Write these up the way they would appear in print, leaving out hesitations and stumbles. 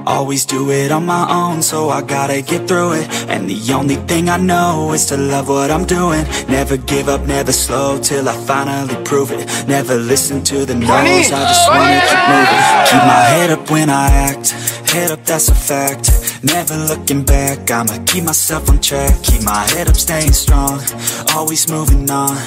Always do it on my own, so I gotta get through it. And the only thing I know is to love what I'm doing. Never give up, never slow, till I finally prove it. Never listen to the no's, I just wanna keep moving. Keep my head up when I act, head up, that's a fact. Never looking back, I'ma keep myself on track. Keep my head up, staying strong, always moving on.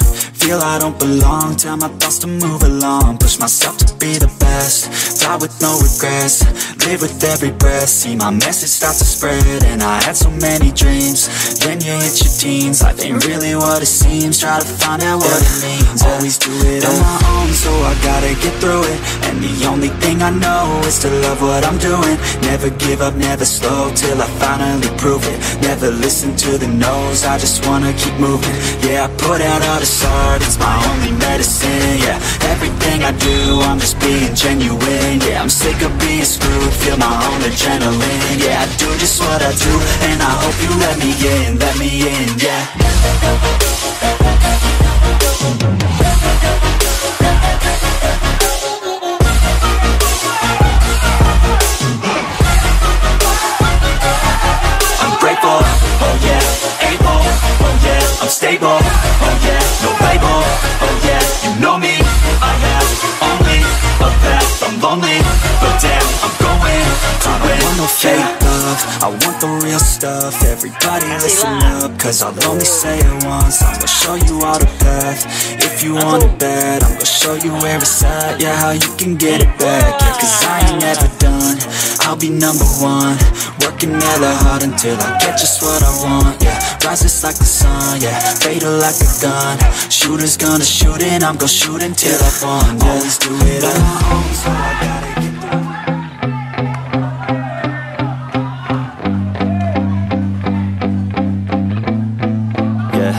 Feel I don't belong, tell my thoughts to move along. Push myself to be the best, die with no regrets. Live with every breath, see my message start to spread. And I had so many dreams, then you hit your teens. Life ain't really what it seems, try to find out what it means. Always do it on my own, so I gotta get through it. And the only thing I know is to love what I'm doing. Never give up, never slow, till I finally prove it. Never listen to the no's, I just wanna keep moving. Yeah, I put out all this art, it's my only medicine. Yeah, everything I do, I'm just being genuine. Yeah, I'm sick of being screwed, feel my own adrenaline. Yeah, I do just what I do, and I hope you let me in, yeah. Stable, oh yeah, no label, oh yeah, you know me. I have only a path, I'm lonely, but damn, I'm going to win. I don't want no fake love, I want the real stuff. Everybody listen up, cause I'll only say it once. I'm gonna show you all the path, if you want it bad. I'm gonna show you where it's at, yeah, how you can get it back. Yeah, cause I ain't never done, I'll be number one. Working hella hard until I get just what I want, yeah. Rises like the sun, yeah, fatal like a gun. Shooter's gonna shoot and I'm gonna shoot until I won, yeah. Always do it on my own, so I gotta get through. Yeah,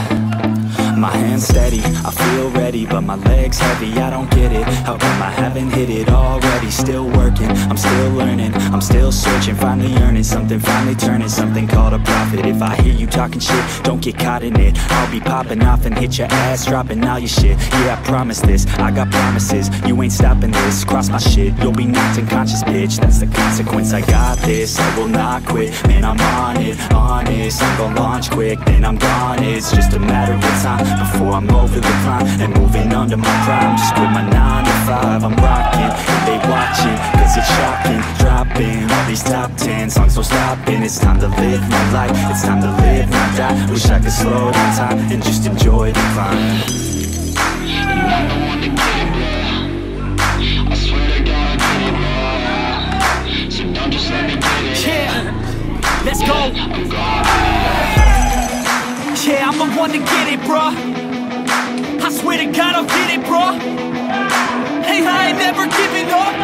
my hands steady, I feel ready, but my legs heavy, I don't get it. How come I haven't hit it already? Still working, I'm still learning, I'm still searching. Finally earning something, finally turning something called a profit. If I hear you talking shit, don't get caught in it. I'll be popping off and hit your ass, dropping all your shit. Yeah, I promise this, I got promises. You ain't stopping this, cross my shit, you'll be knocked unconscious, bitch. That's the consequence, I got this, I will not quit. Man, I'm on it, honest, I'm gon' launch quick, then I'm gone. It's just a matter of time before I'm over the climb and moving under my prime. Just quit my 9 to 5, I'm rocking, and they watching, cause it's shocking. Dropping all these top 10 songs, so stopping. It's time to live my life, it's time to live, not die. Wish I could slow down time and just enjoy the climb. I don't wanna get it, bro. I swear to God I get it, bro. So don't just let me get it. Yeah, let's go. Yeah, I'm the one to get it, bro. I swear to God I'll get it, bro. Hey, I ain't never giving up.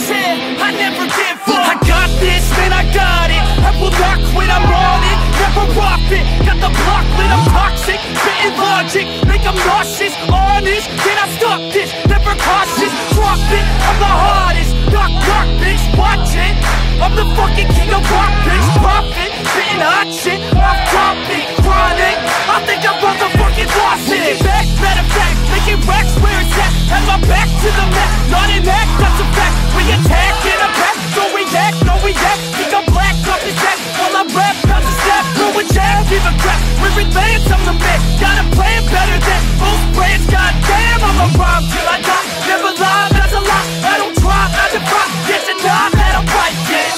Yeah, I never give up. I got this, man, I got it. I will not quit, I'm on it. Never off it. Got the block lit, I'm toxic. Spitting logic, make them nauseous. Honest, can I stop this? Never cautious, drop it. I'm the hardest. Knock, knock, bitch, watch it. I'm the fucking king of rock, bitch. Profit, spitting hot shit. I'm dropping, chronic. I think I'm motherfucking lost it. Making back, matter of fact, making racks where it's at. Have my back to the mat, not an act, that's a fact. We attack in a back, don't react, no react. Think I'm black, off his back. While I rap, bounce a step, throw a jab, give a crap. We're advanced, I'm the man. Got a plan better than most brands. Goddamn, I'm a rhyme till I die. Never lie, that's a lie. I don't try, I defy. Yes and nah, that I'm right, yeah.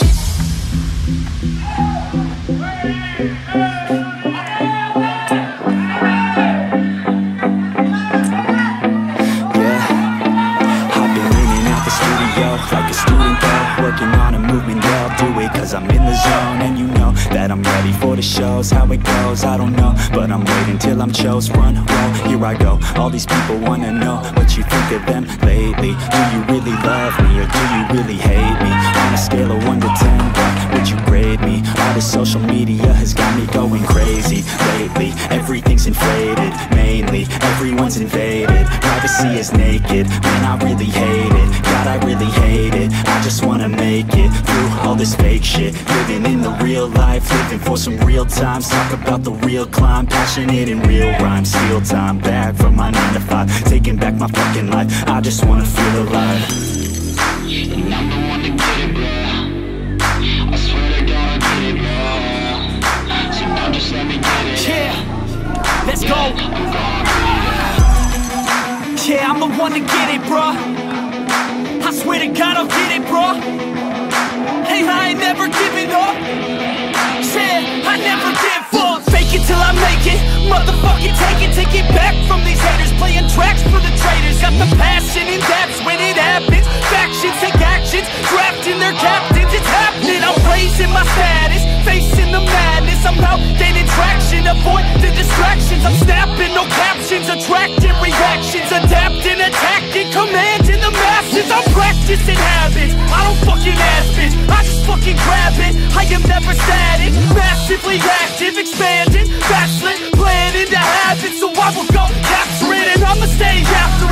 Like a student though, working on a movement, they'll do it cause I'm in the zone. And you know that I'm ready for the shows. How it goes, I don't know, but I'm waiting till I'm chose. Front row, here I go. All these people wanna know what you think of them lately. Do you really love me or do you really hate me? On a scale of 1 to 10, what would you grade me? All this social media has got me going crazy lately. Everything's inflated, mainly everyone's invaded. Privacy is naked, man, I really hate it. God, I really hate it. I just wanna make it through all this fake shit. Living in the real life, living for some real times. Talk about the real climb, passionate in real rhymes. Steal time back from my 9 to 5, taking back my fucking life. I just wanna feel alive. And I'm the one to get it, bro. I swear to God I get it, bro. So now just let me get it. Yeah, let's go. Yeah, I'm the one to get it, bruh. I swear to God I'll get it, bruh. Hey, I ain't never giving up. Yeah, I never give up. Fake it till I make it. Motherfucking take it back from these haters. Playing tracks for the traitors. Got the passion and that's when it happens. Factions take actions, drafting their captains. It's happening. I'm raising my status, facing the madness. I'm out gaining traction, avoid the distractions. I'm snapping, no captions, attracting reactions, adapting, attacking, commanding the masses. I'm practicing habits, I don't fucking ask bitch, I just fucking grab it. I am never static, massively active, expanding, backslid, planning to have it. So I will go capture it and I'ma stay after